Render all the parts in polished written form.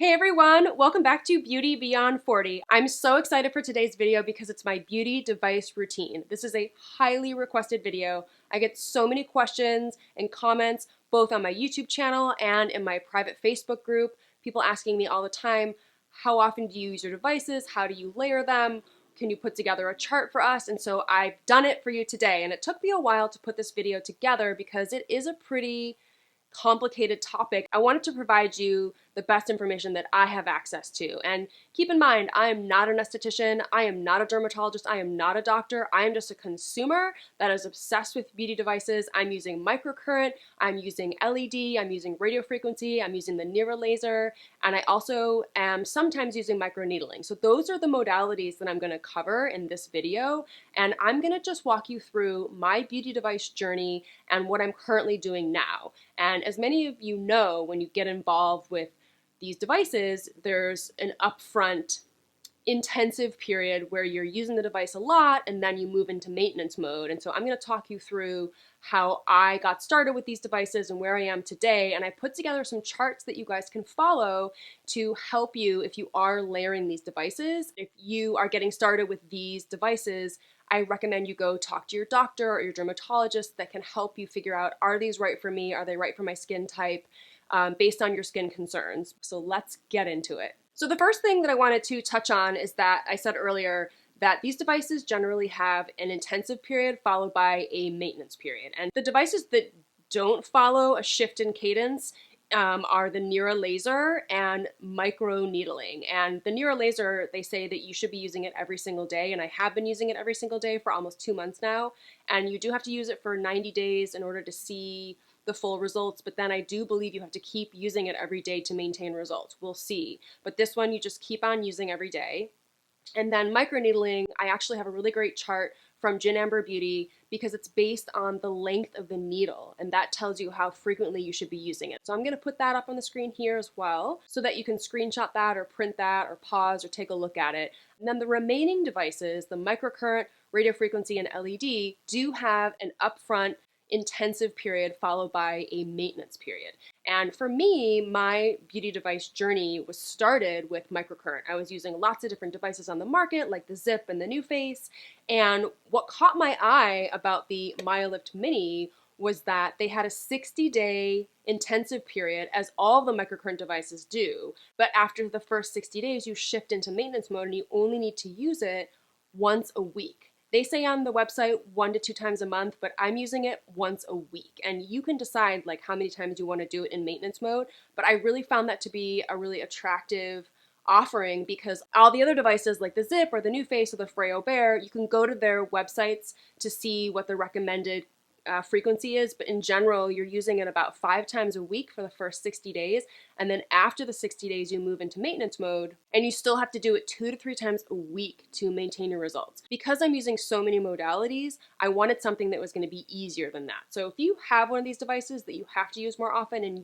Hey everyone, welcome back to Beauty Beyond 40. I'm so excited for today's video because it's my beauty device routine. This is a highly requested video. I get so many questions and comments both on my YouTube channel and in my private Facebook group. People asking me all the time, how often do you use your devices? How do you layer them? Can you put together a chart for us? And so I've done it for you today. And it took me a while to put this video together because it is a pretty complicated topic. I wanted to provide you the best information that I have access to. And keep in mind, I am not an esthetician, I am not a dermatologist, I am not a doctor, I am just a consumer that is obsessed with beauty devices. I'm using microcurrent, I'm using LED, I'm using radio frequency, I'm using the NIRA laser, and I also am sometimes using microneedling. So those are the modalities that I'm going to cover in this video, and I'm going to just walk you through my beauty device journey and what I'm currently doing now. And as many of you know, when you get involved with these devices, there's an upfront intensive period where you're using the device a lot and then you move into maintenance mode. And so I'm going to talk you through how I got started with these devices and where I am today. And I put together some charts that you guys can follow to help you if you are layering these devices. If you are getting started with these devices, I recommend you go talk to your doctor or your dermatologist that can help you figure out, are these right for me? Are they right for my skin type? Based on your skin concerns. So let's get into it. So the first thing that I wanted to touch on is that I said earlier that these devices generally have an intensive period followed by a maintenance period. And the devices that don't follow a shift in cadence are the NIRA laser and microneedling. And the NIRA laser, they say that you should be using it every single day, and I have been using it every single day for almost 2 months now. And you do have to use it for 90 days in order to see the full results, but then I do believe you have to keep using it every day to maintain results. We'll see. But this one you just keep on using every day. And then microneedling, I actually have a really great chart from Gin Amber Beauty because it's based on the length of the needle, and that tells you how frequently you should be using it. So I'm going to put that up on the screen here as well so that you can screenshot that or print that or pause or take a look at it. And then the remaining devices, the microcurrent, radio frequency, and LED, do have an upfront intensive period followed by a maintenance period. And for me, my beauty device journey was started with microcurrent. I was using lots of different devices on the market, like the Zip and the NuFace. And what caught my eye about the MyoLift Mini was that they had a 60-day intensive period, as all the microcurrent devices do. But after the first 60 days, you shift into maintenance mode and you only need to use it once a week. They say on the website 1 to 2 times a month, but I'm using it once a week. And you can decide like how many times you want to do it in maintenance mode. But I really found that to be a really attractive offering because all the other devices like the Zip or the NuFace or the Freo Bear, you can go to their websites to see what the recommended frequency is, but in general, you're using it about 5 times a week for the first 60 days. And then after the 60 days, you move into maintenance mode and you still have to do it 2 to 3 times a week to maintain your results. Because I'm using so many modalities, I wanted something that was going to be easier than that. So if you have one of these devices that you have to use more often and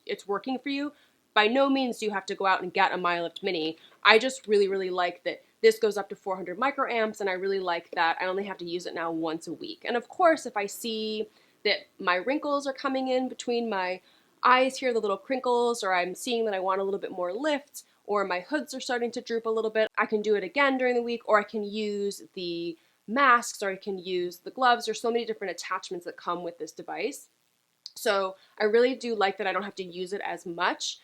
it's working for you, by no means do you have to go out and get a MyoLift Mini. I just really like that this goes up to 400 microamps, and I really like that I only have to use it now once a week. And of course, if I see that my wrinkles are coming in between my eyes here, the little crinkles, or I'm seeing that I want a little bit more lift, or my hoods are starting to droop a little bit, I can do it again during the week, or I can use the masks, or I can use the gloves. There's so many different attachments that come with this device. So I really do like that I don't have to use it as much.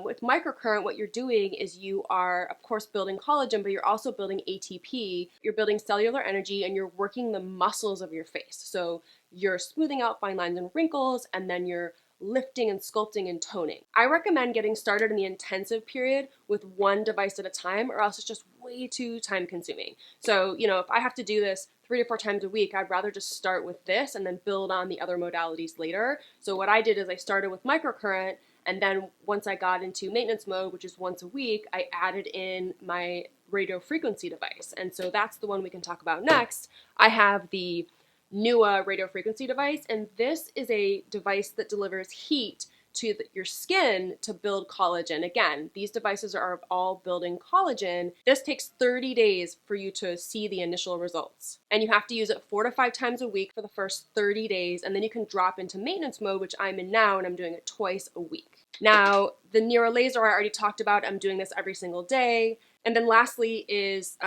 With microcurrent, what you're doing is you are, of course, building collagen, but you're also building ATP. You're building cellular energy, and you're working the muscles of your face. So you're smoothing out fine lines and wrinkles, and then you're lifting and sculpting and toning. I recommend getting started in the intensive period with one device at a time, or else it's just way too time consuming. So, if I have to do this 3 to 4 times a week, I'd rather just start with this and then build on the other modalities later. So what I did is I started with microcurrent, and then once I got into maintenance mode, which is once a week, I added in my radio frequency device. And so that's the one we can talk about next. I have the NUA radio frequency device, and this is a device that delivers heat to your skin to build collagen. Again, these devices are all building collagen. This takes 30 days for you to see the initial results. And you have to use it 4 to 5 times a week for the first 30 days, and then you can drop into maintenance mode, which I'm in now, and I'm doing it twice a week. Now, the NIRA laser I already talked about. I'm doing this every single day. And then lastly is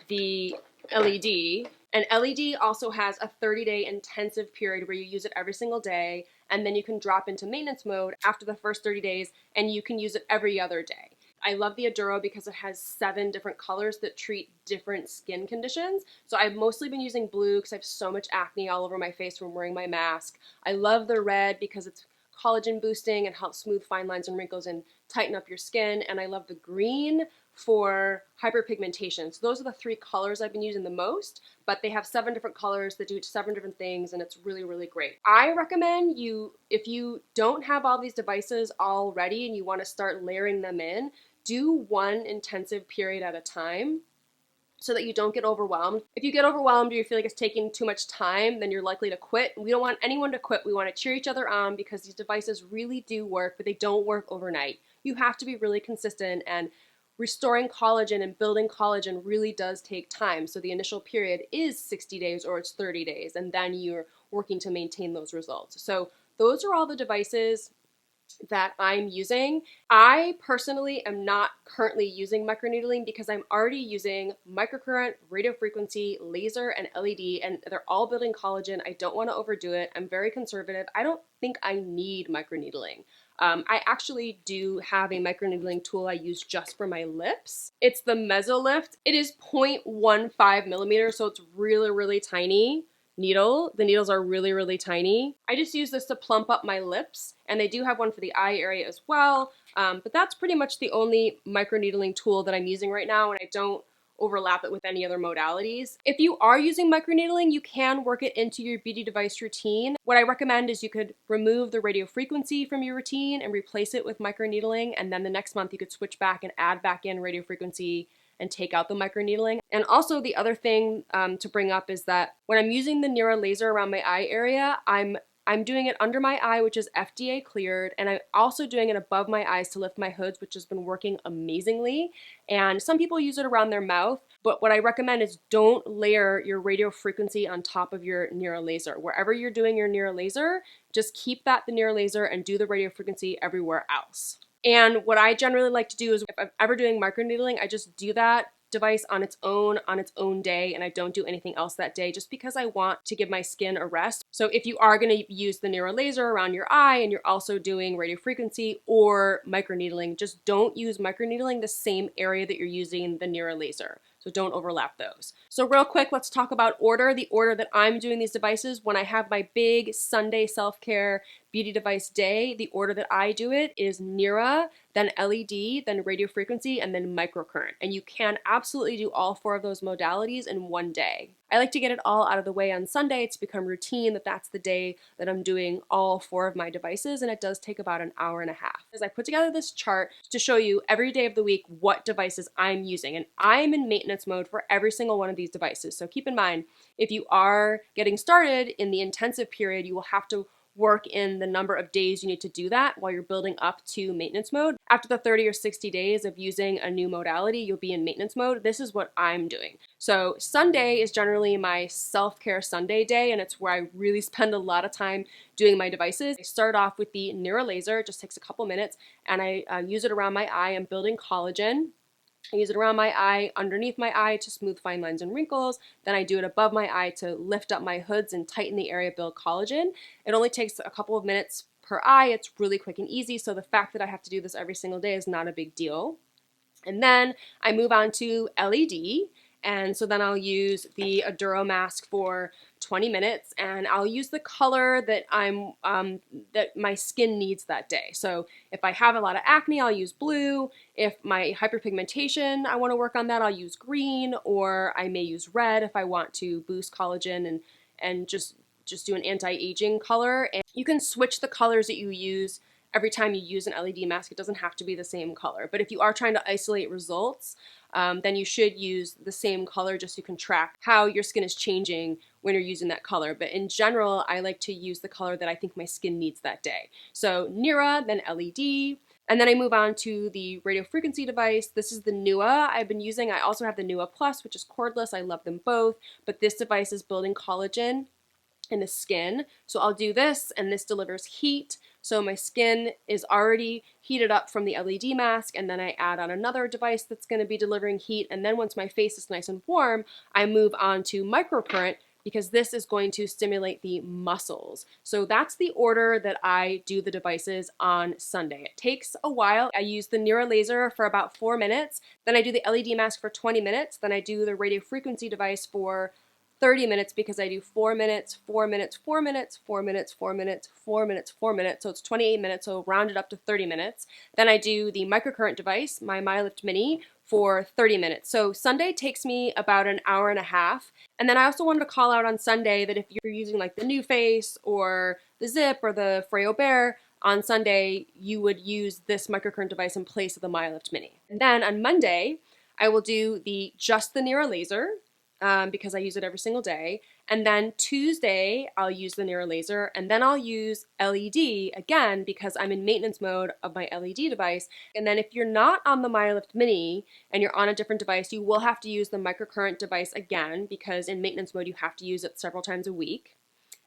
the LED. And LED also has a 30-day intensive period where you use it every single day, and then you can drop into maintenance mode after the first 30 days, and you can use it every other day. I love the Aduro because it has 7 different colors that treat different skin conditions. So I've mostly been using blue because I have so much acne all over my face from wearing my mask. I love the red because it's collagen boosting and helps smooth fine lines and wrinkles and tighten up your skin. And I love the green for hyperpigmentation. So those are the 3 colors I've been using the most, but they have 7 different colors that do 7 different things, and it's really, really great. I recommend you, if you don't have all these devices already and you want to start layering them in, do one intensive period at a time so that you don't get overwhelmed. If you get overwhelmed or you feel like it's taking too much time, then you're likely to quit. We don't want anyone to quit. We want to cheer each other on because these devices really do work, but they don't work overnight. You have to be really consistent, and restoring collagen and building collagen really does take time. So the initial period is 60 days or it's 30 days, and then you're working to maintain those results. So those are all the devices that I'm using. I personally am not currently using microneedling because I'm already using microcurrent, radiofrequency, laser, and LED, and they're all building collagen. I don't want to overdo it. I'm very conservative. I don't think I need microneedling. I actually do have a microneedling tool I use just for my lips. It's the Mesolift. It is 0.15 millimeters, so it's really, really tiny needle. The needles are really, really tiny. I just use this to plump up my lips, and they do have one for the eye area as well. But that's pretty much the only microneedling tool that I'm using right now, and I don't overlap it with any other modalities. If you are using microneedling, you can work it into your beauty device routine. What I recommend is you could remove the radiofrequency from your routine and replace it with microneedling, and then the next month you could switch back and add back in radiofrequency and take out the microneedling. And also the other thing to bring up is that when I'm using the NIRA laser around my eye area, I'm doing it under my eye, which is FDA cleared, and I'm also doing it above my eyes to lift my hoods, which has been working amazingly. And some people use it around their mouth, but what I recommend is don't layer your radio frequency on top of your NIRA laser. Wherever you're doing your NIRA laser, just keep that the NIRA laser and do the radio frequency everywhere else. And what I generally like to do is if I'm ever doing microneedling, I just do that device on its own day, and I don't do anything else that day just because I want to give my skin a rest. So if you are going to use the NIRA laser around your eye and you're also doing radiofrequency or microneedling, just don't use microneedling the same area that you're using the NIRA laser. So don't overlap those. So real quick, let's talk about order. The order that I'm doing these devices, when I have my big Sunday self-care beauty device day, the order that I do it is NIRA, then LED, then radiofrequency, and then microcurrent. And you can absolutely do all 4 of those modalities in one day. I like to get it all out of the way on Sunday. It's become routine that that's the day that I'm doing all 4 of my devices, and it does take about an hour and a half. As I put together this chart to show you every day of the week what devices I'm using, and I'm in maintenance mode for every single one of these devices. So keep in mind, if you are getting started in the intensive period, you will have to work in the number of days you need to do that while you're building up to maintenance mode. After the 30 or 60 days of using a new modality, you'll be in maintenance mode. This is what I'm doing. So Sunday is generally my self-care Sunday day, and it's where I really spend a lot of time doing my devices. I start off with the NIRA laser. It just takes a couple minutes, and I use it around my eye. I'm building collagen. I use it around my eye, underneath my eye to smooth fine lines and wrinkles. Then I do it above my eye to lift up my hoods and tighten the area, build collagen. It only takes a couple of minutes per eye. It's really quick and easy. So the fact that I have to do this every single day is not a big deal. And then I move on to LED. And so then I'll use the Aduro mask for 20 minutes, and I'll use the color that that my skin needs that day. So if I have a lot of acne, I'll use blue. If my hyperpigmentation, I want to work on that, I'll use green, or I may use red if I want to boost collagen and just do an anti-aging color. And you can switch the colors that you use every time you use an LED mask. It doesn't have to be the same color. But if you are trying to isolate results, then you should use the same color just so you can track how your skin is changing when you're using that color. But in general, I like to use the color that I think my skin needs that day. So NIRA, then LED, and then I move on to the radiofrequency device. This is the NUA I've been using. I also have the NUA Plus, which is cordless. I love them both, but this device is building collagen in the skin. So I'll do this, and this delivers heat So my skin is already heated up from the LED mask, and then I add on another device that's going to be delivering heat, and then once my face is nice and warm, I move on to microcurrent, because this is going to stimulate the muscles. So that's the order that I do the devices on Sunday. It takes a while. I use the NIRA laser for about 4 minutes, then I do the LED mask for 20 minutes, then I do the radio frequency device for 30 minutes, because I do 4 minutes, 4 minutes, 4 minutes, 4 minutes, 4 minutes, 4 minutes, 4 minutes, so it's 28 minutes, so round it up to 30 minutes. Then I do the microcurrent device, my MyLift Mini, for 30 minutes. So Sunday takes me about an hour and a half. And then I also wanted to call out on Sunday that if you're using like the New Face or the Zip or the Freo Bear, on Sunday you would use this microcurrent device in place of the MyLift Mini. And then on Monday, I will do just the NIRA laser, because I use it every single day. And then Tuesday, I'll use the NIRA laser, and then I'll use LED again because I'm in maintenance mode of my LED device. And then if you're not on the MyLift Mini and you're on a different device, you will have to use the microcurrent device again, because in maintenance mode, you have to use it several times a week.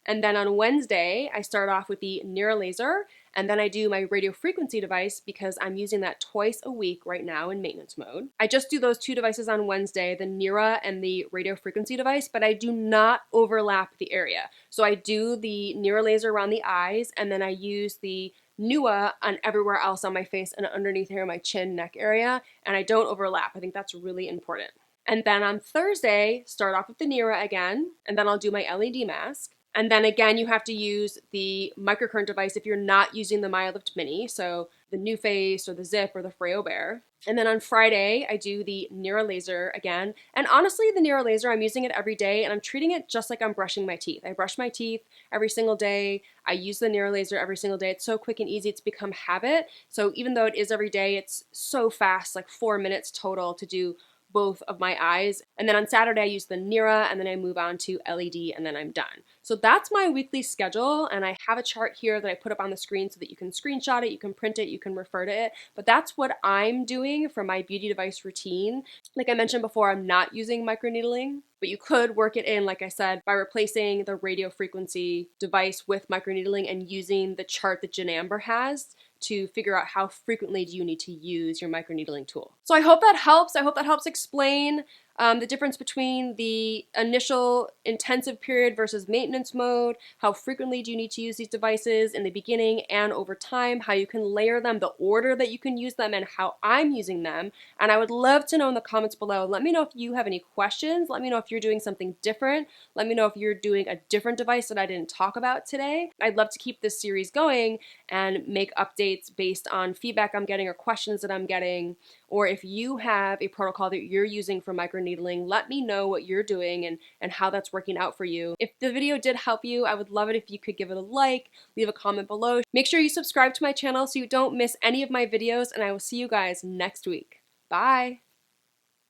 And then on Wednesday, I start off with the NIRA laser, and then I do my radio frequency device because I'm using that twice a week right now in maintenance mode. I just do those two devices on Wednesday, the NIRA and the radio frequency device, but I do not overlap the area. So I do the NIRA laser around the eyes, and then I use the NUA on everywhere else on my face and underneath here, my chin, neck area, and I don't overlap. I think that's really important. And then on Thursday, start off with the NIRA again, and then I'll do my LED mask. And then again, you have to use the microcurrent device if you're not using the MyLift Mini, so the New Face or the Zip or the Freo Bear. And then on Friday, I do the NIRA laser again. And honestly, the NIRA laser, I'm using it every day, and I'm treating it just like I'm brushing my teeth. I brush my teeth every single day. I use the NIRA laser every single day. It's so quick and easy. It's become habit. So even though it is every day, it's so fast, like 4 minutes total to do both of my eyes. And then on Saturday, I use the NIRA, and then I move on to LED, and then I'm done. So that's my weekly schedule, and I have a chart here that I put up on the screen so that you can screenshot it, you can print it, you can refer to it. But that's what I'm doing for my beauty device routine. Like I mentioned before, I'm not using microneedling, but you could work it in, like I said, by replacing the radio frequency device with microneedling and using the chart that Jen Amber has to figure out how frequently do you need to use your microneedling tool. So I hope that helps. I hope that helps explain the difference between the initial intensive period versus maintenance mode, how frequently do you need to use these devices in the beginning and over time, how you can layer them, the order that you can use them, and how I'm using them. And I would love to know in the comments below. Let me know if you have any questions. Let me know if you're doing something different. Let me know if you're doing a different device that I didn't talk about today. I'd love to keep this series going and make updates based on feedback I'm getting or questions that I'm getting. Or if you have a protocol that you're using for microneedling, let me know what you're doing and how that's working out for you. If the video did help you, I would love it if you could give it a like, leave a comment below. Make sure you subscribe to my channel so you don't miss any of my videos, and I will see you guys next week. Bye!